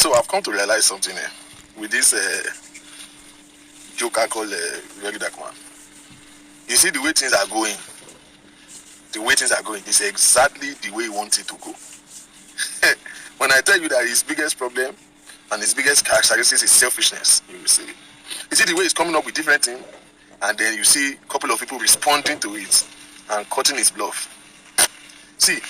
So I've come to realize something with this joker called Very Dark Man. You see the way things are going. The way things are going is exactly the way he wants it to go. When I tell you that his biggest problem and his biggest characteristic is selfishness, you will see. You see the way he's coming up with different things, and then you see a couple of people responding to it and cutting his bluff. See,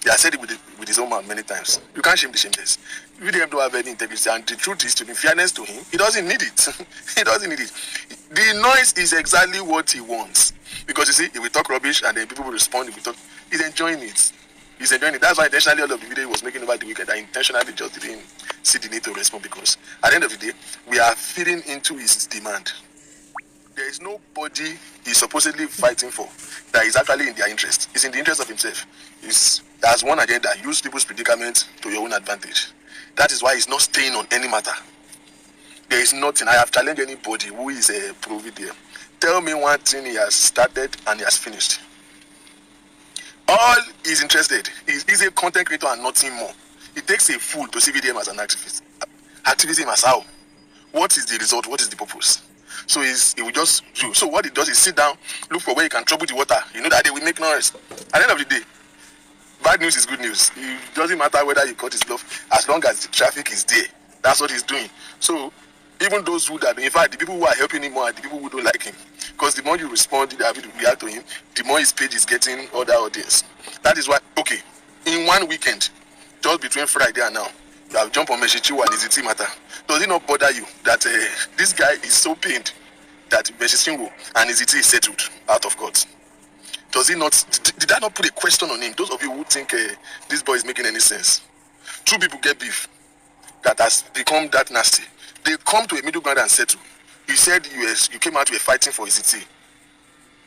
he has said it with his own mouth many times. You can't shame the shameless. You don't have any integrity, and the truth is, to be fairness to him, he doesn't need it. He doesn't need it. The noise is exactly what he wants. Because you see, if we talk rubbish and then people will respond, if we talk, he's enjoying it. He's enjoying it. That's why intentionally all of the video he was making over the weekend, I intentionally just didn't see the need to respond, because at the end of the day, we are feeding into his demand. There is nobody he's supposedly fighting for that is actually in their interest. It's in the interest of himself. He has one agenda: use people's predicament to your own advantage. That is why he's not staying on any matter. There is nothing. I have challenged anybody who is a pro-video. Tell me one thing he has started and he has finished. All he's interested is a content creator and nothing more. It takes a fool to see VDM as an activist. Activism as how? What is the result? What is the purpose? So he will just do. So what he does is sit down, look for where he can trouble the water. You know that they will make noise. At the end of the day, bad news is good news. It doesn't matter whether you cut his bluff, as long as the traffic is there. That's what he's doing. So even those who that, in fact, the people who are helping him more are the people who don't like him. Because the more you respond, react to him, the more his page is getting other audience. That is why, okay, in one weekend, just between Friday and now, you have jumped on Meshichiwa and Iziti matter. Does it not bother you that this guy is so pained that Meshichiwa and Iziti is settled out of court? Does it not, did that not put a question on him? Those of you who think this boy is making any sense. Two people get beef that has become that nasty. They come to a middle ground and settle. You said you came out, you were fighting for Iziti.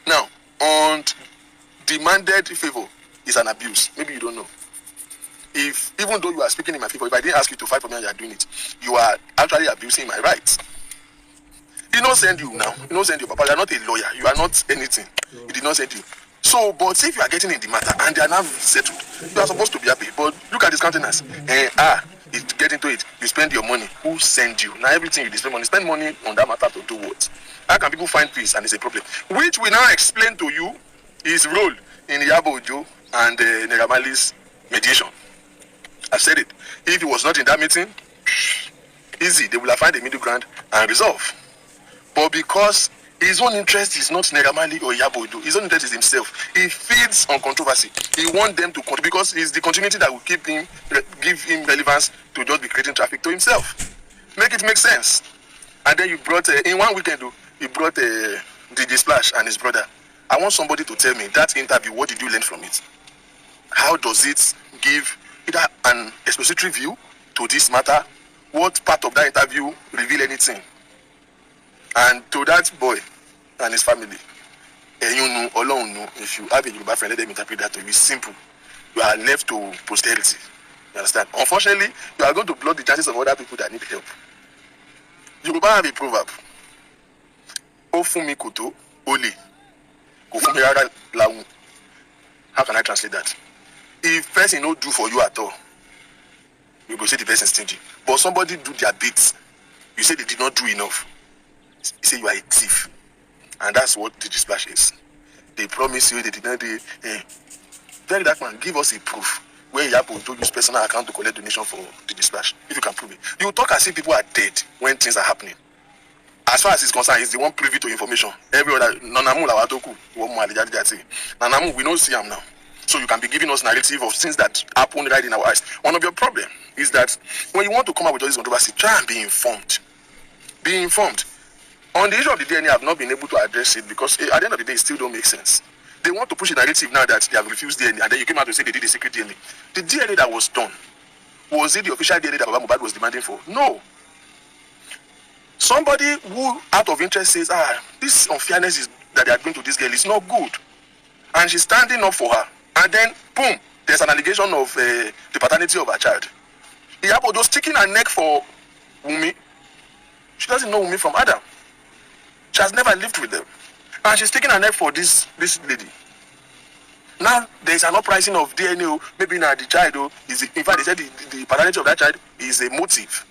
Now, on demanded favor is an abuse. Maybe you don't know. If, even though you are speaking in my favor, if I didn't ask you to fight for me and you are doing it, you are actually abusing my rights. He not send you now. He not send you, Papa. You are not a lawyer. You are not anything. He did not send you. So, but if you are getting in the matter and they are now settled, you are supposed to be happy. But look at this countenance. You get into it. You spend your money. Who send you? Now everything you spend money. Spend money on that matter to do what? How can people find peace? And it's a problem. Which we now explain to you his role in Yabo Ojo and Neramali's mediation. I've said it. If he was not in that meeting, easy. They will have found a middle ground and resolve. But because his own interest is not Neramali or Yabo Ojo, his own interest is himself. He feeds on controversy. He wants them to continue because it's the continuity that will give him relevance to just be creating traffic to himself. Make it make sense. And then you brought in one weekend, you brought DJ Splash and his brother. I want somebody to tell me that interview. What did you learn from it? How does it give either an expository view to this matter? What part of that interview reveal anything? And to that boy and his family, you know, alone know, if you have a Yoruba friend, let them interpret that to you. It's simple. You are left to posterity. You understand? Unfortunately, you are going to block the chances of other people that need help. Yoruba have a proverb. Ofumi koto, ole. Kofumi rara laun. How can I translate that? If person no do for you at all, you go say the person stingy. But somebody do their bits, you say they did not do enough. You say you are a thief. And that's what the splash is. They promise you they did not do. Very Dark Man, give us a proof where you have to use personal account to collect donation for the splash. If you can prove it. You talk as if people are dead when things are happening. As far as it's concerned, he's the one privy to information. Every other Nanamu Lawatoku, Nanamu, we don't see him now. So you can be giving us narrative of things that happen right in our eyes. One of your problems is that when you want to come up with all this controversy, try and be informed. Be informed. On the issue of the DNA, I have not been able to address it because at the end of the day, it still don't make sense. They want to push a narrative now that they have refused DNA, and then you came out to say they did the secret DNA. The DNA that was done, was it the official DNA that Baba Mohbad was demanding for? No. Somebody who, out of interest, says, this unfairness is that they are doing to this girl is not good. And she's standing up for her. And then, boom, there's an allegation of the paternity of her child. Iyabodo sticking her neck for Wunmi. She doesn't know Wunmi from Adam. She has never lived with them. And she's taking her neck for this lady. Now there is an uprising of DNA. Maybe now the child, in fact, they said the paternity of that child is a motive.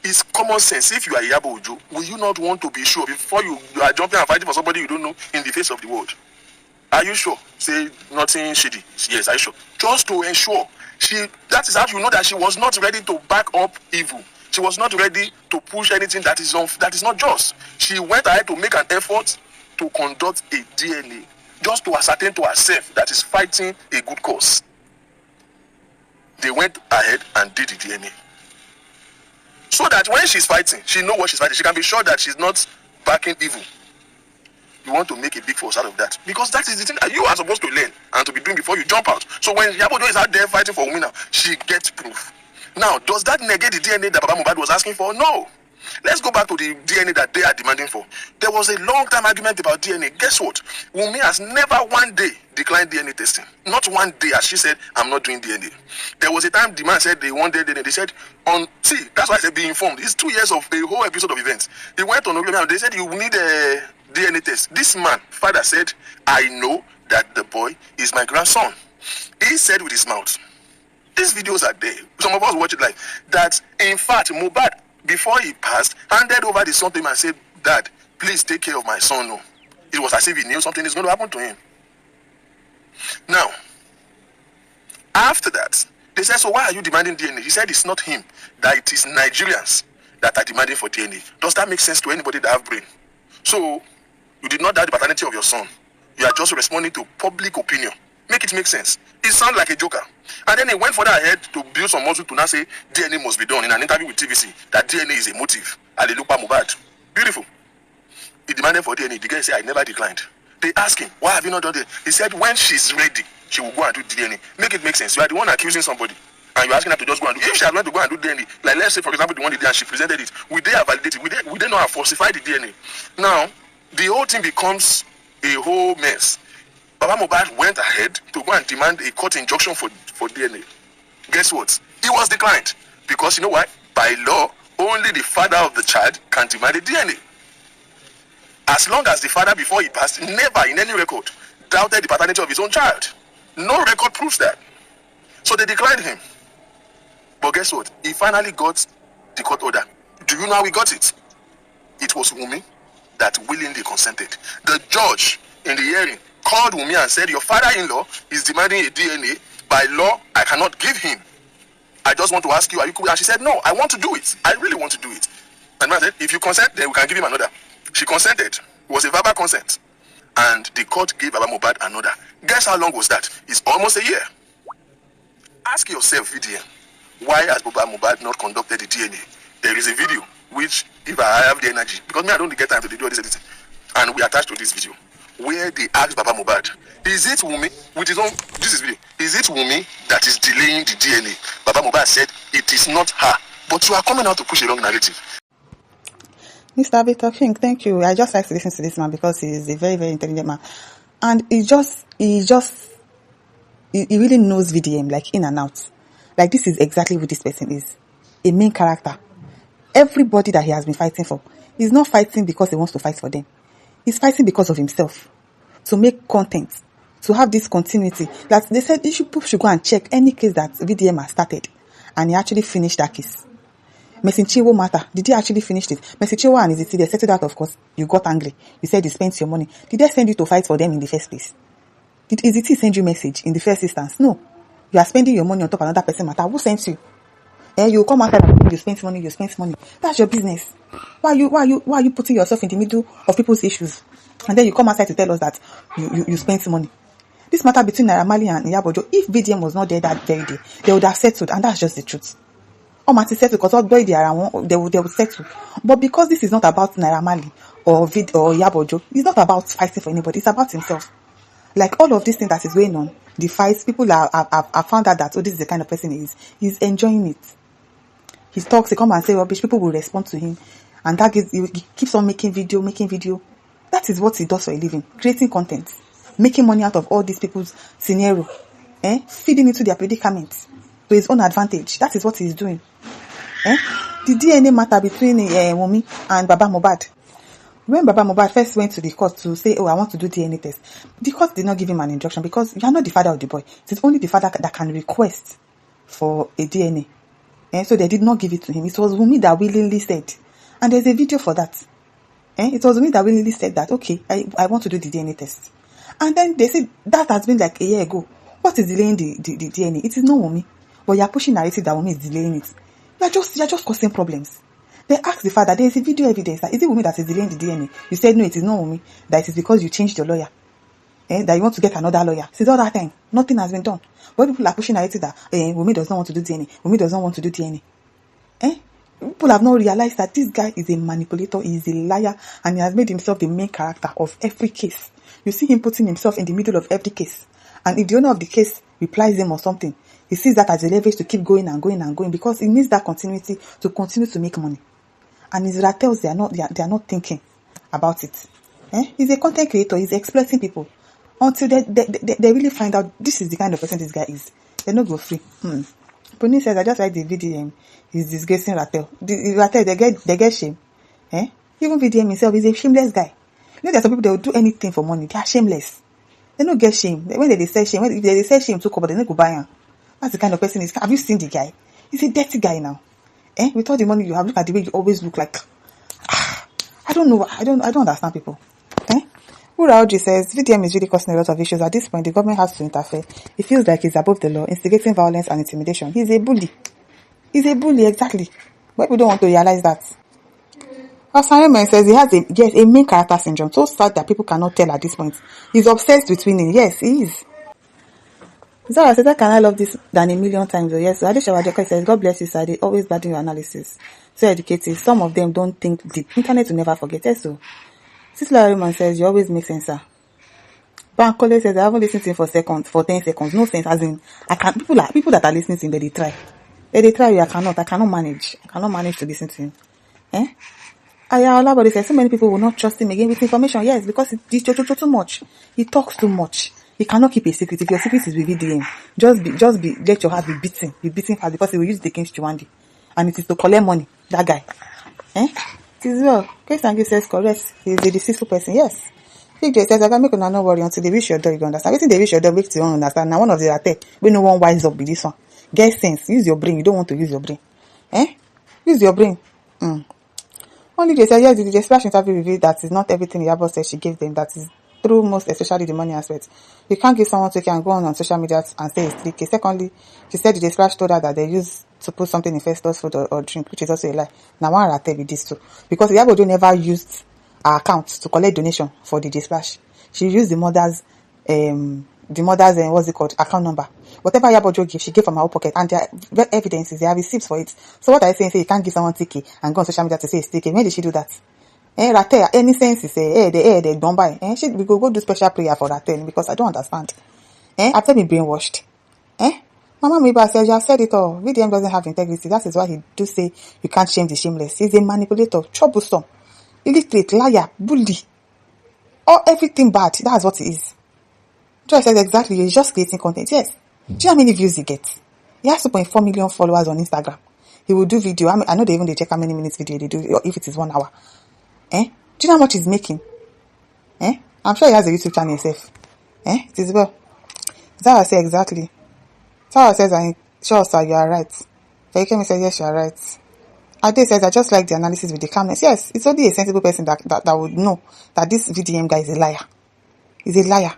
It's common sense. If you are Iyabo Ojo, will you not want to be sure before you are jumping and fighting for somebody you don't know in the face of the world? Are you sure? Say nothing shady. Yes, are you sure? Just to ensure. That is how you know that she was not ready to back up evil. She was not ready to push anything that is not just. She went ahead to make an effort to conduct a DNA just to ascertain to herself that is fighting a good cause. They went ahead and did the DNA. So that when she's fighting, she knows what she's fighting. She can be sure that she's not backing evil. You want to make a big force out of that. Because that is the thing that you are supposed to learn and to be doing before you jump out. So when Iyabo Ojo is out there fighting for women now, she gets proof. Now, does that negate the DNA that Baba Mohbad was asking for? No. Let's go back to the DNA that they are demanding for. There was a long time argument about DNA. Guess what? Wunmi has never one day declined DNA testing. Not one day, as she said, I'm not doing DNA. There was a time the man said they wanted DNA. They said, that's why I said be informed. It's 2 years of a whole episode of events. He went on Oglomi. They said you need a DNA test. This man, father said, I know that the boy is my grandson. He said with his mouth, these videos are there. Some of us watch it live. That in fact, Mohbad, before he passed, handed over the son to him and said, Dad, please take care of my son. No. It was as if he knew something is going to happen to him. Now, after that, they said, so why are you demanding DNA? He said it's not him, that it is Nigerians that are demanding for DNA. Does that make sense to anybody that have brain? So, you did not doubt the paternity of your son. You are just responding to public opinion. Make it make sense. It sounds like a joker. And then he went further ahead to build some muscle to now say DNA must be done in an interview with TVC. That DNA is a motive. Alelupa Mohbad. Beautiful. He demanded for DNA. The guy said, I never declined. They asked him, why have you not done it? He said, when she's ready, she will go and do DNA. Make it make sense. You are the one accusing somebody. And you're asking her to just go and do it. If she had learned to go and do DNA, like let's say, for example, the one they did and she presented it, would they have validated it? Would they not have falsified the DNA? Now, the whole thing becomes a whole mess. Baba Mohbad went ahead to go and demand a court injunction for DNA. Guess what? It was declined. Because you know why? By law, only the father of the child can demand a DNA. As long as the father, before he passed, never in any record doubted the paternity of his own child. No record proves that. So they declined him. But guess what? He finally got the court order. Do you know how he got it? It was Wunmi that willingly consented. The judge in the hearing called Wunmi and said, your father-in-law is demanding a DNA. By law, I cannot give him. I just want to ask you, are you cool? And she said, no, I want to do it. I really want to do it. And man said, if you consent, then we can give him another. She consented. It was a verbal consent. And the court gave Baba Mohbad another. Guess how long was that? It's almost a year. Ask yourself, VDM, why has Baba Mohbad not conducted the DNA? There is a video, which, if I have the energy, because me, I don't get time to do this editing, and we attach to this video, where they asked Baba Mohbad, is it Wunmi, with his own, this is video, is it Wunmi that is delaying the DNA? Baba Mohbad said, it is not her, but you are coming out to push a wrong narrative. Mr. Victor King, thank you. I just like to listen to this man because he is a very, very intelligent man. And he really knows VDM, like in and out. Like this is exactly who this person is. A main character. Everybody that he has been fighting for, he's not fighting because he wants to fight for them. He's fighting because of himself. To make content. To have this continuity. That they said people should go and check any case that VDM has started. And he actually finished that case. Mercy Chinwo matter. Did he actually finish it? Mercy Chinwo and Izzy, they settled out, of course. You got angry. You said you spent your money. Did they send you to fight for them in the first place? Did Izzy send you a message in the first instance? No. You are spending your money on top of another person matter. Who sent you? You come out and you spend money. That's your business. Why are you putting yourself in the middle of people's issues? And then you come outside to tell us that you spent money. This matter between Naira Marley and Iyabo Ojo, if VDM was not there that very day, they would have settled, and that's just the truth. Settle because what boy they would settle. But because this is not about Naira Marley or Iyabo Ojo, it's not about fighting for anybody. It's about himself. Like all of this thing that is going on, the fights, people are found out that this is the kind of person he is. He's enjoying it. He talks, he come and say rubbish, people will respond to him, and he keeps on making video. That is what he does for a living, creating content, making money out of all these people's scenario, feeding into their predicaments to his own advantage. That is what he's doing. The DNA matter between Wunmi and Baba Mohbad. When Baba Mohbad first went to the court to say, oh, I want to do DNA test, the court did not give him an injunction because you are not the father of the boy. It is only the father that can request for a DNA. And so they did not give it to him. It was Wunmi that willingly said, and there's a video for that. It was Wunmi that willingly said that, okay, I want to do the DNA test. And then they said that has been like a year ago. What is delaying the DNA? It is not Wunmi. But you are pushing narrative that Wunmi is delaying it. You are just causing problems. They asked the father, there is a video evidence that is it Wunmi that is delaying the DNA? You said no, it is not Wunmi. That it is because you changed your lawyer. That you want to get another lawyer. Since all that time, nothing has been done. But people are pushing narrative that Wunmi does not want to do DNA. Wunmi does not want to do DNA. People have not realized that this guy is a manipulator, he is a liar, and he has made himself the main character of every case. You see him putting himself in the middle of every case. And if the owner of the case replies him or something, he sees that as a leverage to keep going and going and going because he needs that continuity to continue to make money. And his ratels, they are not thinking about it. He's a content creator, he's exploiting people. Until they really find out this is the kind of person this guy is. They don't go free. Pony says, I just like the VDM. He's disgracing Ratel. The Ratel, they get shame. Even VDM himself is a shameless guy. You know, there's some people that will do anything for money. They are shameless. They don't get shame. When they say shame, if they say shame to cover, they don't go buy him. That's the kind of person he is. Have you seen the guy? He's a dirty guy now. With all the money you have, look at the way you always look like. I don't know. I don't understand people. Uraoji says, VDM is really causing a lot of issues. At this point, the government has to interfere. It feels like he's above the law, instigating violence and intimidation. He's a bully. He's a bully, exactly. But people don't want to realize that. Osariman says he has a main character syndrome. So sad that people cannot tell at this point. He's obsessed with winning. Yes, he is. Zara says, can I love this than a million times? Oh, yes. So Adesha Wadeka says, God bless you, sir. They always bad in your analysis. So educative. Some of them don't think deep. Internet will never forget. Yes, so. Sisla Ariman says, you always make sense, sir. Bankole says, I haven't listened to him for 10 seconds. No sense. As in, people that are listening to him, they try. They try, I cannot manage. I cannot manage to listen to him. Olabode says, so many people will not trust him again with information. Yes, because he's too much. He talks too much. He cannot keep a secret. If your secret is with VDM, let your heart be beating fast because he will use it against you one day. And it is to collect money, that guy. It is well. Case and says correct. He is a deceitful person. Yes. Big J says, I can make una no worry until they wish your dog, you understand. Everything they wish your dog makes you understand. Now one of the attack, we no one wise up with this one. Get sense. Use your brain. You don't want to use your brain. Use your brain. Only J says, yes, the Splash interview revealed that is not everything the Yabo said she gave them. That is true, most especially the money aspect. You can't give someone 2K and go on social media and say it's 3K. Secondly, she said the Splash told her that they used to put something in Festus food or drink, which is also a lie. Now one rather with this too. Because the Yabo never used her account to collect donation for the Splash. She used the mother's what's it called, account number. Whatever Yabojo gave, she gave from her own pocket, and there are evidences, there are receipts for it. So what I say you can't give someone TK and go on social media to say it's TK. When did she do that? Rate, any sense is they don't buy. We go do special prayer for Rate because I don't understand. After being brainwashed. Mama Miba says, you have said it all. VDM doesn't have integrity. That is why he do say you can't shame the shameless. He's a manipulator, troublesome, illiterate, liar, bully. Everything bad. That's what he is. Joy says exactly, he's just creating content. Yes. Do you know how many views he gets? He has 2.4 million followers on Instagram. He will do video. I know they check how many minutes video they do, or if it is 1 hour. Do you know how much he's making? I'm sure he has a YouTube channel himself. It is well. Zara says exactly. Zara says, I'm sure, sir, you are right. Fayekemi says, yes, you are right. Ade says, I just like the analysis with the calmness. Yes, it's only a sensible person that would know that this VDM guy is a liar. He's a liar.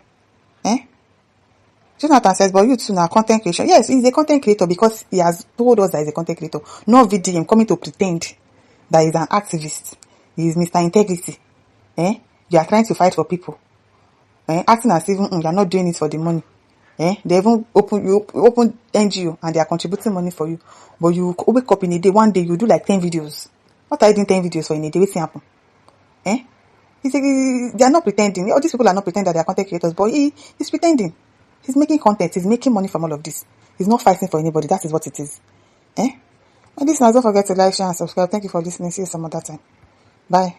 Jonathan says, but you too now, content creation. Yes, he's a content creator because he has told us that he's a content creator. Not VDM coming to pretend that he's an activist. He is Mr. Integrity. You are trying to fight for people. Acting as if you are not doing it for the money. They even open NGO and they are contributing money for you. But you wake up in a day, one day you do like 10 videos. What are you doing 10 videos for in a day? What's happen? They are not pretending. All these people are not pretending that they are content creators, but he's pretending. He's making content. He's making money from all of this. He's not fighting for anybody. That is what it is. And listeners, don't forget to like, share, and subscribe. Thank you for listening. See you some other time. Bye.